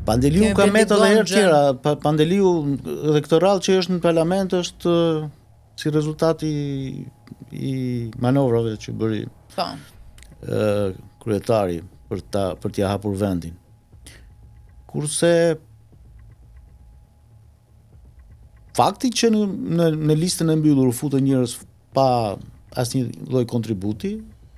Pandeliu ka metode herë tjera, Pandeliu dhe këtë rallë që është në parlament është si rezultati i manovrave që bëri kryetari për t'ia hapur vendin. Kurse fakti që në listën e mbyllur u futën njerëz pa asnjë lloj kontributi,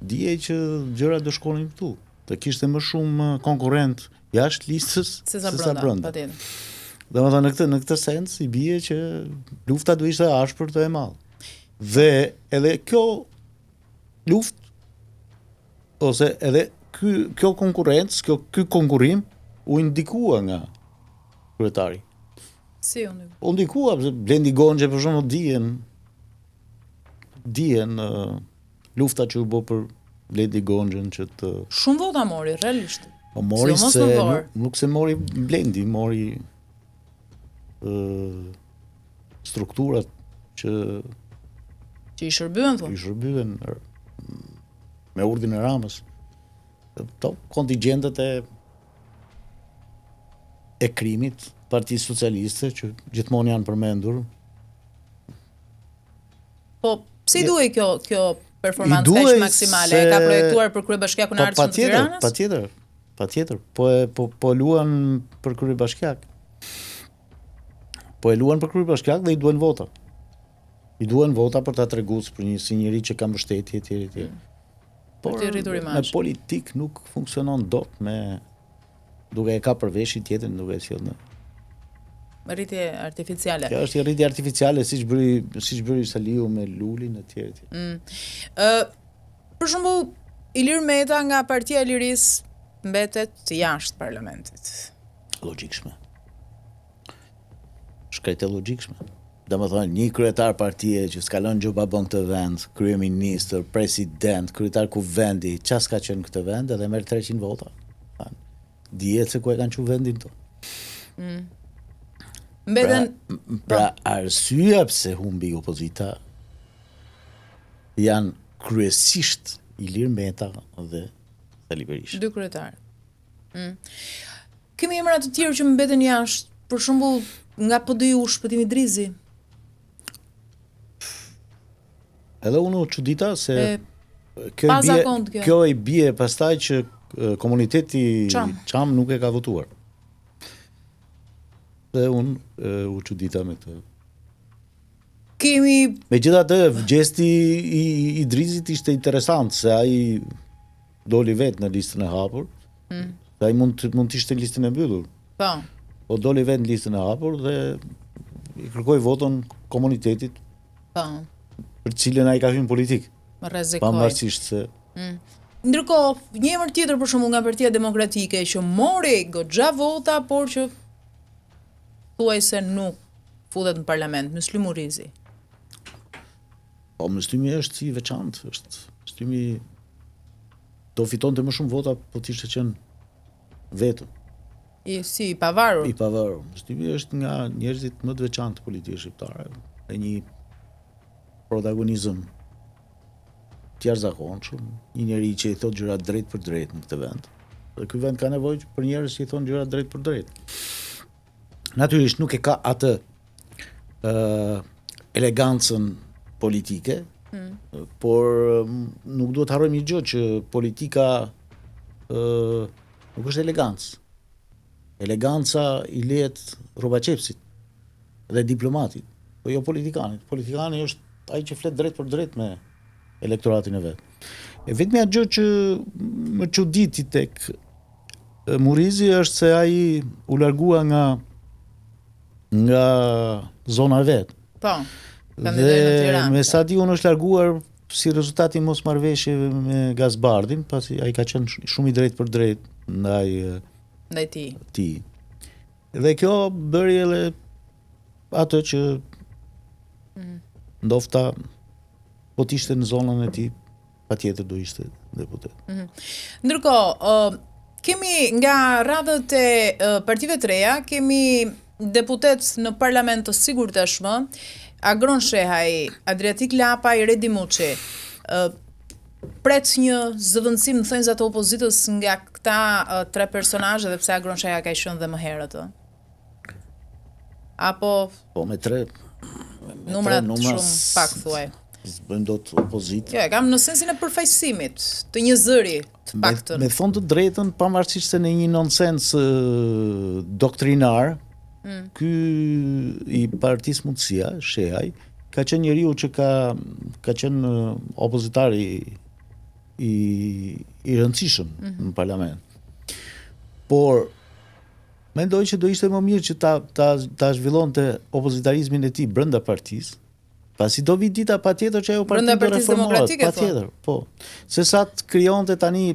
dije që gjërat do shkonin këtu. Të kishte më shumë konkurrent jashtë listës se sa brenda. Domethënë në këtë sens i bie që lufta do ishte ashpër të e madh. Dhe edhe kjo luftë ose edhe kjo konkurrencë, ky konkurrim u ndikua nga kryetari. Si u ndikua? U ndikua, Blendi Gonxhe për shembull dihen lufta që u bë për Blendi Gonxhen që të shumë vota mori realisht. Po mori se nuk se mori Blendi, mori strukturat që i shërbyen thonë. I shërbyen me urdhrin e Ramës. To kontingjentet e krimit, Partisë Socialiste që gjithmonë janë përmendur. Po pse duhej kjo performancë kaq maksimale? E ka projektuar për kryebashkiakun e ardhshëm të Tiranës? Patjetër. Po luan për kryebashkiak. Po e luan për kryebashkiak dhe i duhen vota. I duhen vota për ta treguar për si njëri që ka mbështetje etj. Por me politik nuk funksionon dot me duke e ka përvesh i tjetër duke e sjellë në rritje artificiale. Kjo është rritje artificiale siç bëri Saliu me Lulin etj. Për shembull, Ilir Meta nga Partia e Lirisë mbetet jashtë parlamentit. Logjikshme. Shkretë logjikshme. Domethënë një kryetar partie që s'ka lënë gjuba bën këtë vend, kryeministër, president, kryetar kuvendi, çfarë s'ka qenë këtë vend edhe merr 300 vota. Dihet se ku e kanë çu vendin to. Mbeten pra arsyeja pse humbi opozita janë kryesisht Ilir Meta dhe Sali Berisha. Dy kryetar. Kemi emra të tjerë që mbeten jashtë, për shembull nga PD-ju Shpëtimi Drizi. Edhe unë u çudita se kjo i bie pastaj që komuniteti Çam nuk e ka votuar. Dhe unë u çudita me këtë. Megjithatë, gjesti i Drizit ishte interesant se ai doli vetë në listën e hapur. Ai mund të ishte në listën e mbyllur. Po doli vetë në listën e hapur dhe i kërkoi votën komunitetit. Për cilën ai ka hyrë në politik. Pavarësisht se ndërkohë, një emër tjetër për shembull nga Partia Demokratike që mori goxha vota, por që thuajse nuk futet në parlament, Myslim Urizi. Po Myslimi është si veçantë, Myslimi do fitonte më shumë vota po të ishte qenë vetëm. I pavarur. I pavarur. Myslimi është nga njerëzit më të veçantë politikë shqiptare. Dhe një protagonizëm të jashtëzakonshëm, një njeri që i thot gjërat drejt për drejt në këtë vend. Dhe ky vend ka nevojë për njerëz që i thonë gjërat drejt për drejt. Natyrisht nuk e ka atë elegancën politike, por nuk duhet harrojmë një gjë që politika nuk është elegancë. Eleganca i lehet rrobaqepsit dhe diplomatit, po jo politikanit. Politikani është ai që flet drejt për drejt me elektoratin e vet. E vetmja gjë që më çuditi tek Murizi është se ai u largua nga zona e vet. Po. Dhe me sa di unë është larguar si rezultat i mosmarrëveshjeve me Gazbardin, pasi ai ka qenë shumë i drejt për drejt ndaj tij. Dhe kjo bëri edhe atë që ndofta po të ishte në zonën e tij, patjetër do ishte deputet. Ndërkohë, kemi nga radhët e partive të reja, kemi deputet në parlament të sigurtshëm, Agron Shehaj, Adriatik Lapaj, Redi Muçi. Pret një zëvendësim në thënjzat e opozitës nga këta këta tre personazhe dhe pse Agron Sheha ka qenë dhe më herët? Apo Po me tre numrat shumë pak thuaj. Bëjmë do të opozitë. Jo, e kam në sensin e përfaqësimit, të një zëri të paktën. Me thonë të drejtën, pavarësisht se në një nonsens doktrinar, ky i Partisë Mundësia, Shehaj, ka qenë njeriu që ka qenë opozitar i rëndësishëm në parlament. Por mendoj që do ishte më mirë që ta zhvillonte opozitarizmin e tij brenda partisë, pasi do vi dita patjetër që ajo parti do reformohet, patjetër, po. Se sa të krijonte tani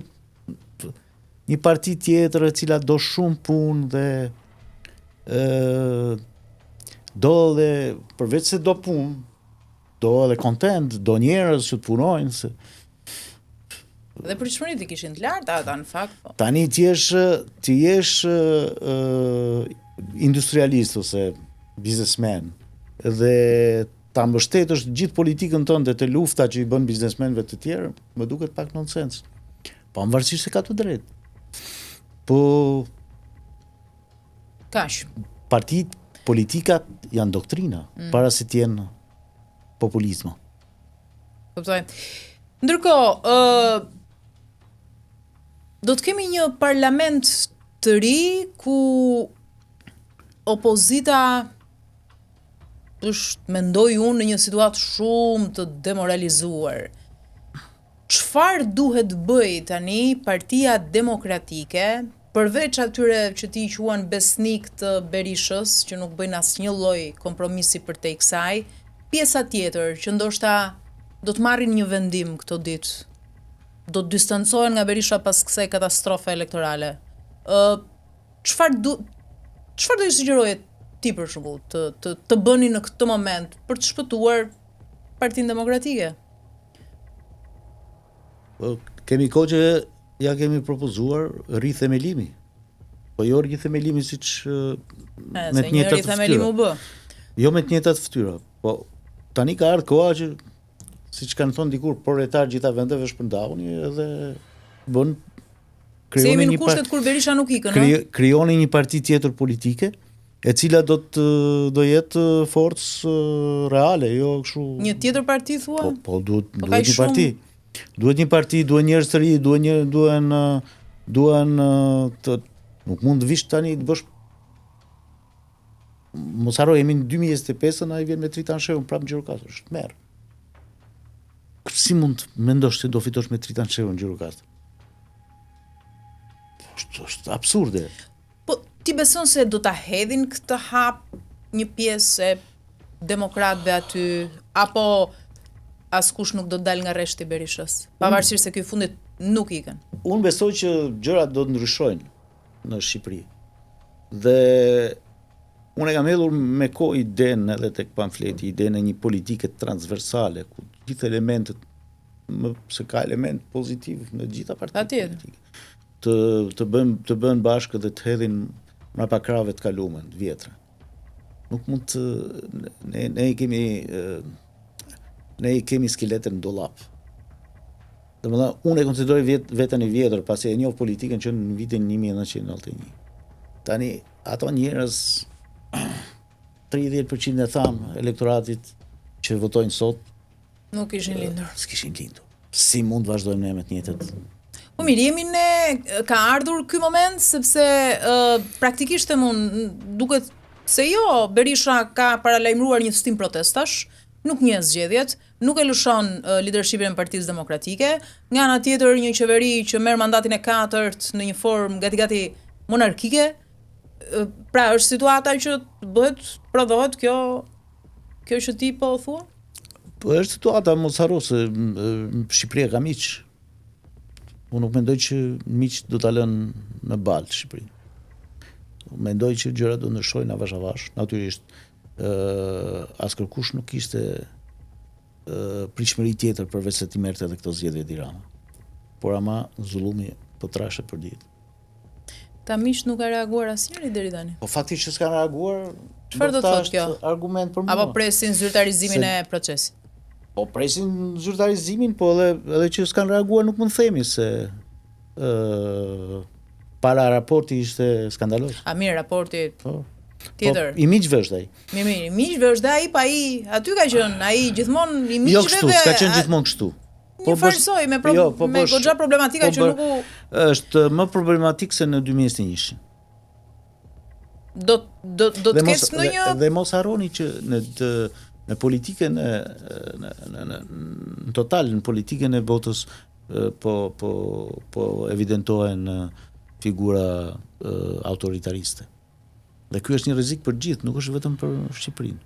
një parti tjetër e cila do shumë punë dhe do dhe përveç se do punë, do edhe content, do njerëz që të punojnë se dhe pritshmëritë kishin të larta ata në fakt, po. Tani ti jesh industrialist ose biznesmen dhe ta mbështetësh gjithë politikën tënde te lufta që i bën biznesmenëve të tjerë, më duket pak nonsens. Pavarësisht se ka të drejtë. Po Kaq. Partitë, politikat janë doktrina, para se të jenë populizma. Kuptoj. Ndërkohë, do të kemi një parlament të ri ku opozita është, mendoj unë, në një situatë shumë të demoralizuar. Çfarë duhet bëj tani Partia Demokratike, përveç atyre që ti quan besnik të Berishës, që nuk bëjnë asnjë lloj kompromisi për te kësaj, pjesa tjetër që ndoshta do të marrin një vendim këto ditë, do të distancohen nga Berisha pas kësaj katastrofe elektorale. Çfarë do i sugjeroje ti për shembull të bëni në këtë moment për të shpëtuar Partinë Demokratike? Kemi kohë që ja kemi propozuar rithemelimi. Po jo rithemelimi siç me të njëjtat ftyra. Jo me të njëjtat ftyra, po tani ka ardhur koha që siç kanë thënë dikur, proletar gjitha vendeve shpërndahuni edhe bën krijoni një kushtet kur Berisha nuk ikën, krijoni një parti tjetër politike, e cila do jetë forcë reale, jo kështu. Një tjetër parti thua? Po duhet një parti. Duhet një parti, duhet njerëz të ri, duhen të nuk mund të vish tani të bësh. Mos harro, jemi në 2025-ën, ai vjen me Tritan Shehun prapë në Gjirokastër, është merr. Si mund të mendosh se do fitosh me Tritan Shehun në Gjirokastër? Është absurde. Po ti beson se do ta hedhin këtë hap një pjesë e demokratëve aty, apo askush nuk do të dalë nga rreshti i Berishës, pavarësisht se ky fundit nuk ikën? Unë besoj që gjërat do të ndryshojnë në Shqipëri. Dhe unë e kam hedhur me kohë idenë edhe tek pamfleti, idenë e një politike transversale, ku gjithë elementet, se ka element pozitiv në gjitha partitë politike, të bëhen bashkë dhe të hedhin mbrapa krave të kaluara, të vjetra. Nuk mund të ne i kemi skeletën në dollap. Domethënë, unë e konsideroj veten e vjetër, pasi e njoh politikën që në vitin 1991. Tani ato njerëz 30% e tham elektoratit që votojnë sot nuk ishin lindur. S'kishin lindur. Si mund vazhdojmë ne me të njëjtat? Po mirë, ka ardhur ky moment sepse praktikisht duket se jo, Berisha ka paralajmëruar një stim protestash, nuk njeh zgjedhjet, nuk e lëshon leadershipin e Partisë Demokratike, nga ana tjetër një qeveri që merr mandatin e 4 në një formë gati monarkike. Pra është situata që prodhohet kjo që ti po thua? Po është situata, mos harro se Shqipëria ka miq. Unë nuk mendoj që miq do ta lënë në balë Shqipërinë. Mendoj që gjërat do ndryshojnë avash avash. Natyrisht askërkush nuk kishte pritshmëri tjetër përveç se ti merrte edhe këto zgjedhje Tirana. Por ama zullumi po trashet për ditë. Ta miq nuk ka reaguar asnjëri deri tani. Po faktikisht që s'ka reaguar, çfarë do të thotë kjo? Argument për mua. Apo presin zyrtarizimin e procesit? Po presin zyrtarizimin, po edhe që s'kan reaguar nuk mund të themi se para raporti ishte skandaloz. A mirë, raporti Po. tjetër. Po, i miqve është ai. Mirë, i miqve është dhe ai, pa ai, aty ka qenë, ai gjithmonë i miqve Jo kështu, s'ka qenë gjithmonë kështu. Një farësoj me me goxha problematika që nuk u është më problematik se në 2021. do të ketë ndonjë Dhe mos harroni që në politikën në total në politikën e votës po evidentohen figura autoritariste. Dhe ky është një rrezik për gjithë, nuk është vetëm për Shqipërinë.